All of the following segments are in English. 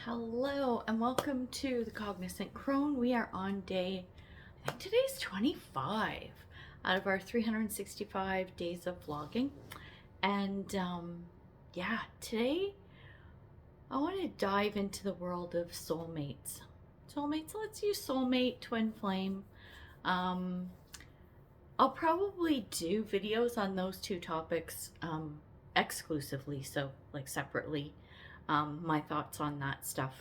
Hello and welcome to the Cognizant Crone. We are on day, I think today's 25 out of our 365 days of vlogging. And yeah, today I want to dive into the world of soulmates. Soulmates, let's use soulmate, twin flame. I'll probably do videos on those two topics exclusively, so like separately. My thoughts on that stuff.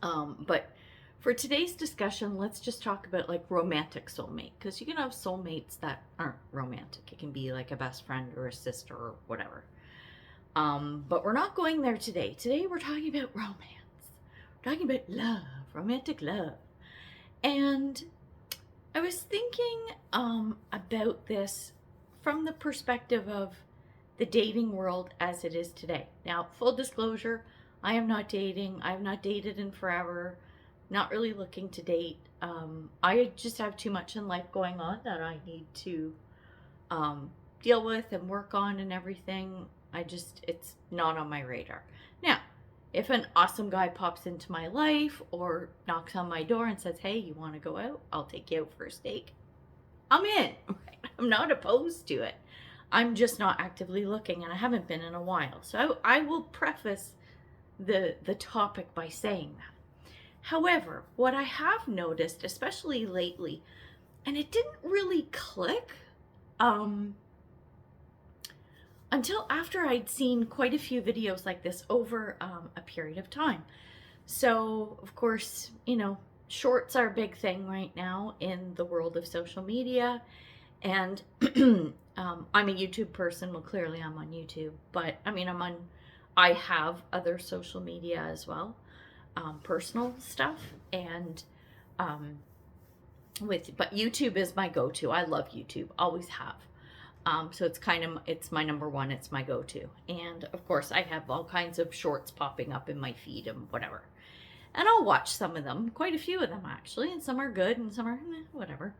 But for today's discussion, let's just talk about like romantic soulmate, because you can have soulmates that aren't romantic. It can be like a best friend or a sister or whatever. But we're not going there today. Today we're talking about romance. We're talking about love, romantic love. And I was thinking about this from the perspective of the dating world as it is today. Now, full disclosure, I am not dating. I have not dated in forever. Not really looking to date. I just have too much in life going on that I need to deal with and work on and everything. It's not on my radar. Now, if an awesome guy pops into my life or knocks on my door and says, hey, you want to go out? I'll take you out for a steak. I'm in. I'm not opposed to it. I'm just not actively looking, and I haven't been in a while. So I will preface the topic by saying that. However, what I have noticed, especially lately, and it didn't really click until after I'd seen quite a few videos like this over a period of time. So, of course, shorts are a big thing right now in the world of social media. And I'm a YouTube person. Well, clearly I'm on YouTube, but I have other social media as well, personal stuff. And, but YouTube is my go-to. I love YouTube, always have. So it's my number one, it's my go-to. And of course I have all kinds of shorts popping up in my feed and whatever. And I'll watch some of them, quite a few of them actually, and some are good and some are whatever.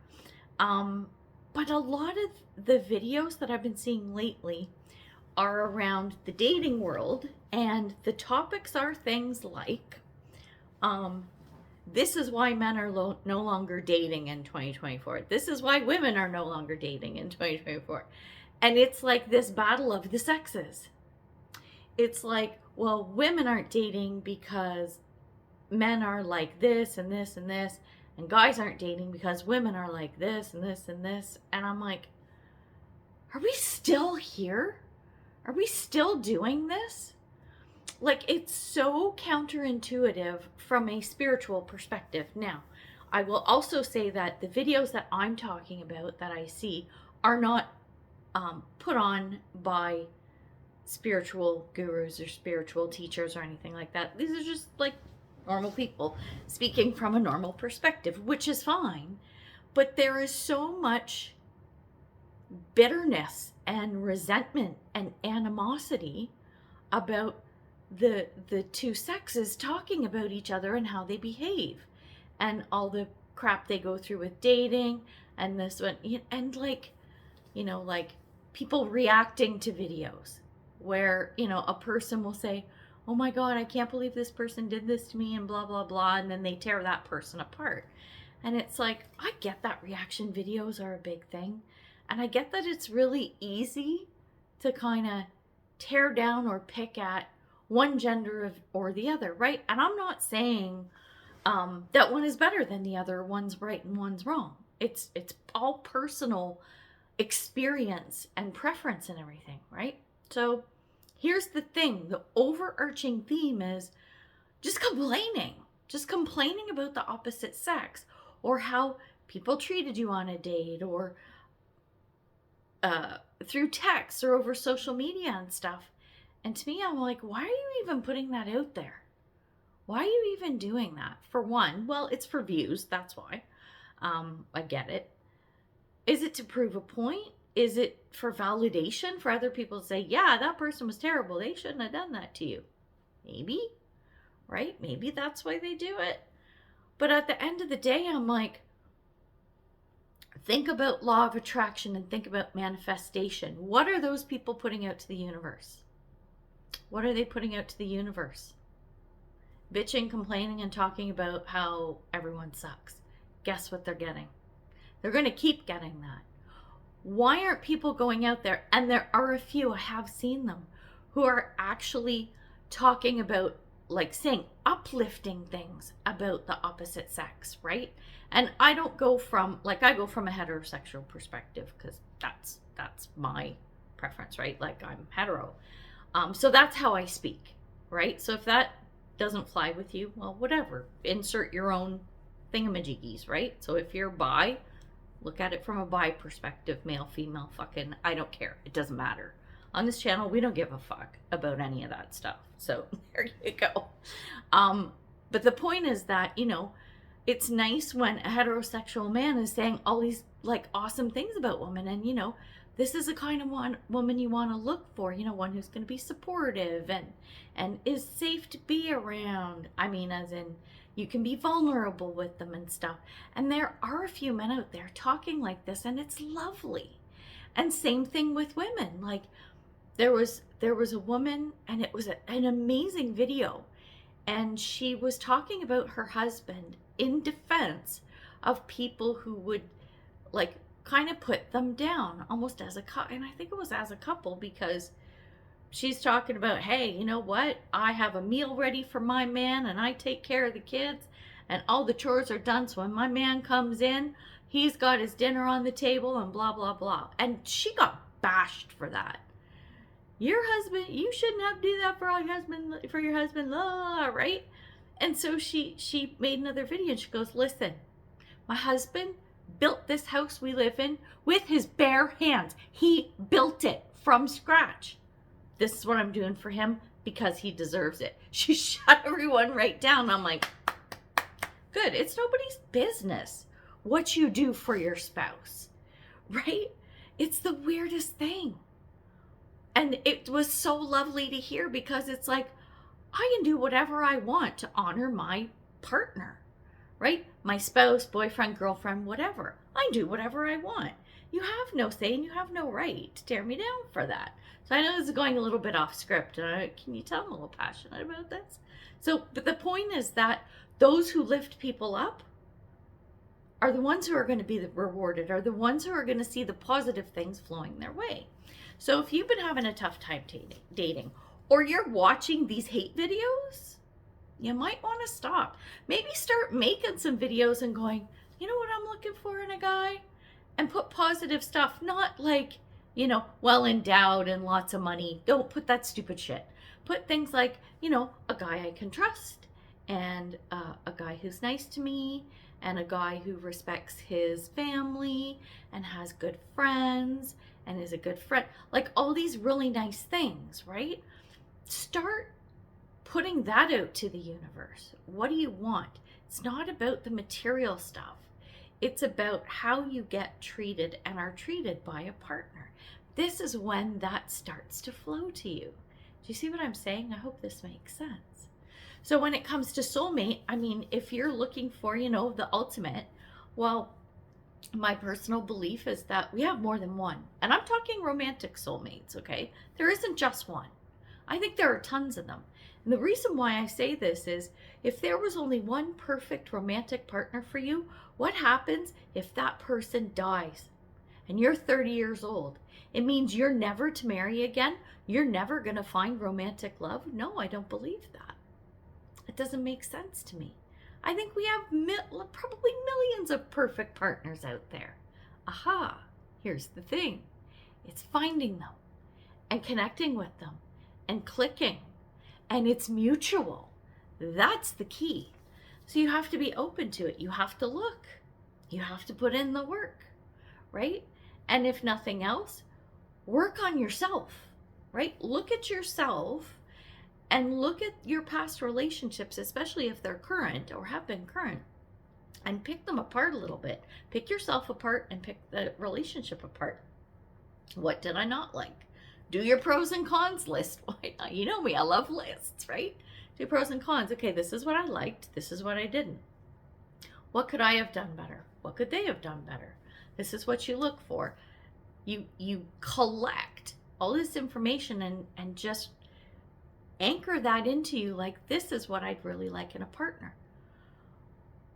But a lot of the videos that I've been seeing lately are around the dating world, and the topics are things like, this is why men are no longer dating in 2024. This is why women are no longer dating in 2024. And it's like this battle of the sexes. It's like, well, women aren't dating because men are like this and this and this. And guys aren't dating because women are like this and this and this. And I'm like, are we still here? Are we still doing this? Like, it's so counterintuitive from a spiritual perspective. Now, I will also say that the videos that I'm talking about that I see are not put on by spiritual gurus or spiritual teachers or anything like that. These are just like normal people speaking from a normal perspective, which is fine. But there is so much bitterness and resentment and animosity about the two sexes talking about each other and how they behave and all the crap they go through with dating and this one, and like people reacting to videos where a person will say, oh my God, I can't believe this person did this to me and blah, blah, blah. And then they tear that person apart. And it's like, I get that reaction videos are a big thing. And I get that it's really easy to kind of tear down or pick at one gender or the other, right? And I'm not saying that one is better than the other, one's right and one's wrong. It's all personal experience and preference and everything, right? So here's the thing, the overarching theme is just complaining about the opposite sex or how people treated you on a date or through text or over social media and stuff. And to me, I'm like, why are you even putting that out there? Why are you even doing that? For one, well, it's for views, that's why. I get it. Is it to prove a point? Is it for validation for other people to say, yeah, that person was terrible, they shouldn't have done that to you? Maybe, right? Maybe that's why they do it. But at the end of the day, I'm like, think about law of attraction and think about manifestation. What are those people putting out to the universe? What are they putting out to the universe? bitching, complaining, and talking about how everyone sucks. Guess what they're getting? They're going to keep getting that. Why aren't people going out there? And there are a few, I have seen them, who are actually talking about, like, saying uplifting things about the opposite sex, right? And I don't go from, like, I go from a heterosexual perspective, because that's my preference, right? Like, I'm hetero. So that's how I speak, right? So if that doesn't fly with you, well, whatever. Insert your own thingamajiggies, right? So if you're bi, look at it from a bi perspective, male, female, fucking, I don't care. It doesn't matter. On this channel, we don't give a fuck about any of that stuff. So there you go. But the point is that, you know, it's nice when a heterosexual man is saying all these, like, awesome things about women. And, you know, this is the kind of woman you want to look for, you know, one who's going to be supportive and is safe to be around. I mean, as in, you can be vulnerable with them and stuff. And there are a few men out there talking like this, and it's lovely. And same thing with women. Like, there was a woman, and it was an amazing video. And she was talking about her husband in defense of people who would, like, kind of put them down almost as a couple. And I think it was as a couple, because she's talking about, hey, you know what? I have a meal ready for my man, and I take care of the kids, and all the chores are done. So when my man comes in, he's got his dinner on the table, and blah, blah, blah. And she got bashed for that. Your husband, you shouldn't have to do that for your husband, blah, right? And so she made another video, and she goes, listen, my husband built this house we live in with his bare hands. He built it from scratch. This is what I'm doing for him because he deserves it. She shut everyone right down. I'm like, good. It's nobody's business what you do for your spouse, right? It's the weirdest thing. And it was so lovely to hear, because it's like, I can do whatever I want to honor my partner, right? My spouse, boyfriend, girlfriend, whatever. I do whatever I want. You have no say, and you have no right to tear me down for that. So I know this is going a little bit off script, and can you tell I'm a little passionate about this? So, but the point is that those who lift people up are the ones who are going to be rewarded, are the ones who are going to see the positive things flowing their way. So if you've been having a tough time dating, or you're watching these hate videos, you might want to stop. Maybe start making some videos and going, you know what I'm looking for in a guy? And put positive stuff, not like, you know, well endowed and lots of money. Don't put that stupid shit. Put things like, you know, a guy I can trust, and a guy who's nice to me, and a guy who respects his family and has good friends and is a good friend. Like, all these really nice things, right? Start putting that out to the universe. What do you want? It's not about the material stuff. It's about how you get treated and are treated by a partner. This is when that starts to flow to you. Do you see what I'm saying? I hope this makes sense. So when it comes to soulmate, I mean, if you're looking for, you know, the ultimate, well, my personal belief is that we have more than one. And I'm talking romantic soulmates, okay? There isn't just one. I think there are tons of them. And the reason why I say this is, if there was only one perfect romantic partner for you, what happens if that person dies and you're 30 years old? It means you're never to marry again. You're never going to find romantic love. No, I don't believe that. It doesn't make sense to me. I think we have probably millions of perfect partners out there. Aha, here's the thing. It's finding them and connecting with them and clicking, and it's mutual. That's the key. So you have to be open to it. You have to look. You have to put in the work, right? And if nothing else, work on yourself, right? Look at yourself and look at your past relationships, especially if they're current or have been current, and pick them apart a little bit. Pick yourself apart and pick the relationship apart. What did I not like? Do your pros and cons list. Why not? You know me, I love lists, right? Do pros and cons. Okay, this is what I liked. This is what I didn't. What could I have done better? What could they have done better? This is what you look for. You collect all this information and just anchor that into you, like, this is what I'd really like in a partner,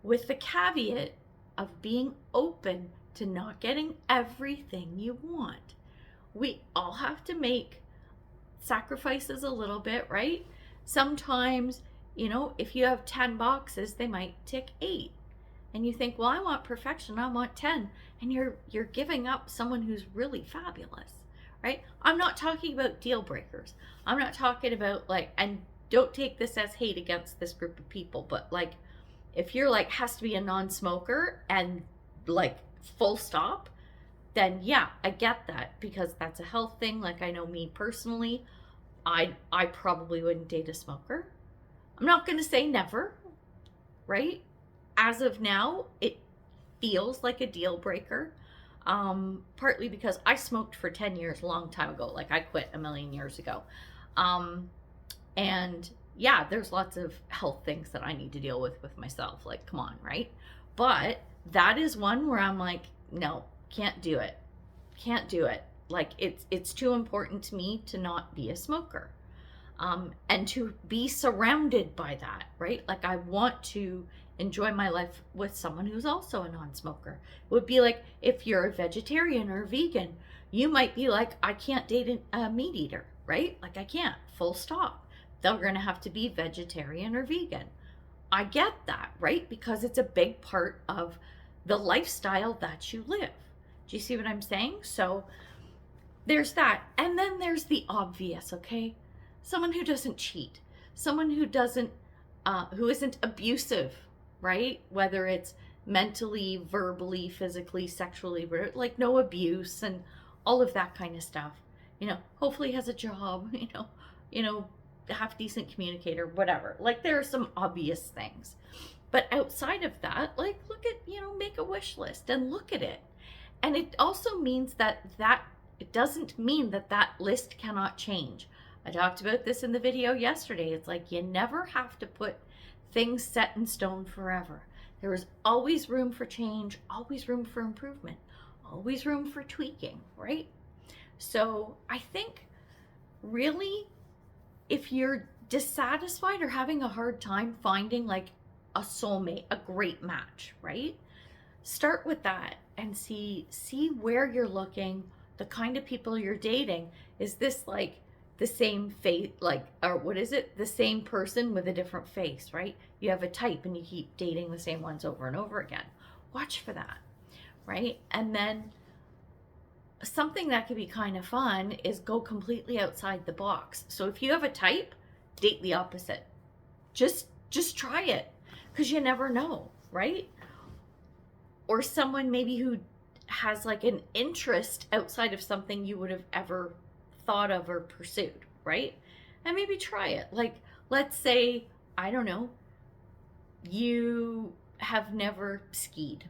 with the caveat of being open to not getting everything you want. We all have to make sacrifices a little bit, right? Sometimes, if you have 10 boxes, they might tick 8. And you think, well, I want perfection, I want 10. And you're giving up someone who's really fabulous, right? I'm not talking about deal breakers. I'm not talking about and don't take this as hate against this group of people, but if you're has to be a non-smoker and full stop, then yeah, I get that, because that's a health thing. I know me personally, I probably wouldn't date a smoker. I'm not going to say never, right? As of now, it feels like a deal breaker. Partly because I smoked for 10 years a long time ago. I quit a million years ago. And yeah, there's lots of health things that I need to deal with myself. Come on, right? But that is one where I'm no, can't do it. Can't do it. It's too important to me to not be a smoker. And to be surrounded by that, right? I want to enjoy my life with someone who's also a non-smoker. It would be if you're a vegetarian or a vegan, you might be I can't date a meat eater, right? I can't, full stop. They're going to have to be vegetarian or vegan. I get that, right? Because it's a big part of the lifestyle that you live. Do you see what I'm saying? So there's that. And then there's the obvious, okay? Someone who doesn't cheat, someone who isn't abusive, right? Whether it's mentally, verbally, physically, sexually, no abuse and all of that kind of stuff. Hopefully has a job, half decent communicator, whatever. There are some obvious things. But outside of that, look at, make a wish list and look at it. And it also means that it doesn't mean that list cannot change. I talked about this in the video yesterday. It's you never have to put things set in stone forever. There is always room for change, always room for improvement, always room for tweaking, right? So I think really, if you're dissatisfied or having a hard time finding a soulmate, a great match, right? Start with that and see where you're looking, the kind of people you're dating. Is this the same face, or what is it? The same person with a different face, right? You have a type and you keep dating the same ones over and over again. Watch for that, right? And then something that could be kind of fun is go completely outside the box. So if you have a type, date the opposite. Just try it, because you never know, right? Or someone maybe who has an interest outside of something you would have ever thought of or pursued, right? And maybe try it. Let's say, I don't know, you have never skied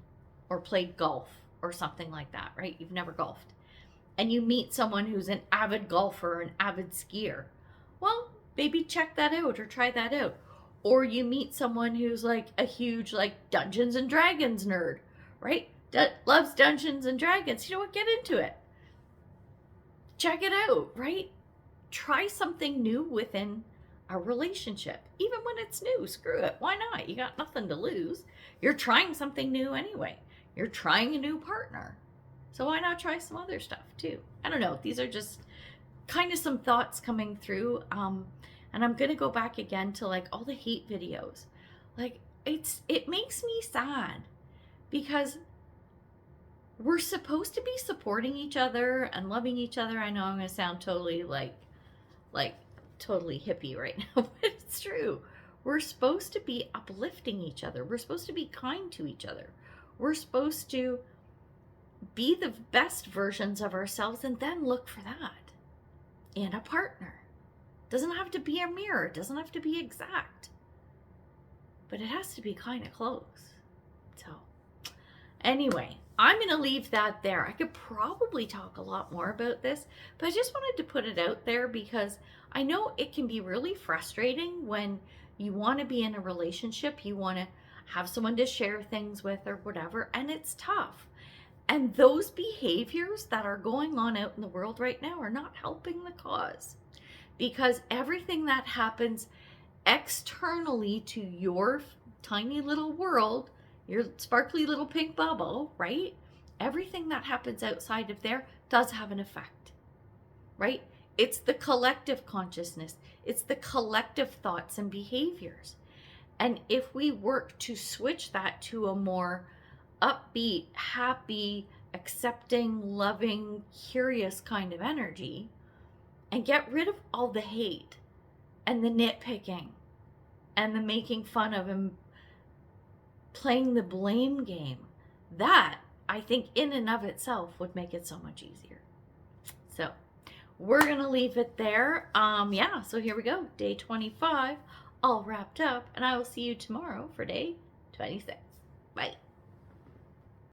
or played golf or something like that, right? You've never golfed. And you meet someone who's an avid golfer or an avid skier. Well, maybe check that out or try that out. Or you meet someone who's a huge Dungeons and Dragons nerd, right? Loves Dungeons and Dragons. You know what? Get into it. Check it out, right? Try something new within a relationship. Even when it's new, screw it. Why not? You got nothing to lose. You're trying something new anyway. You're trying a new partner. So why not try some other stuff too? I don't know. These are just kind of some thoughts coming through. And I'm going to go back again to all the hate videos. It makes me sad, because we're supposed to be supporting each other and loving each other. I know I'm going to sound totally totally hippie right now, but it's true. We're supposed to be uplifting each other. We're supposed to be kind to each other. We're supposed to be the best versions of ourselves, and then look for that in a partner. It doesn't have to be a mirror. It doesn't have to be exact, but it has to be kind of close. So anyway, I'm going to leave that there. I could probably talk a lot more about this, but I just wanted to put it out there because I know it can be really frustrating when you want to be in a relationship, you want to have someone to share things with or whatever, and it's tough. And those behaviors that are going on out in the world right now are not helping the cause. because everything that happens externally to your tiny little world, your sparkly little pink bubble, right? Everything that happens outside of there does have an effect, right? It's the collective consciousness. It's the collective thoughts and behaviors. And if we work to switch that to a more upbeat, happy, accepting, loving, curious kind of energy, and get rid of all the hate and the nitpicking and the making fun of and playing the blame game, that I think in and of itself would make it so much easier. So we're gonna leave it there. Yeah, so here we go, day 25 all wrapped up, and I will see you tomorrow for day 26. Bye.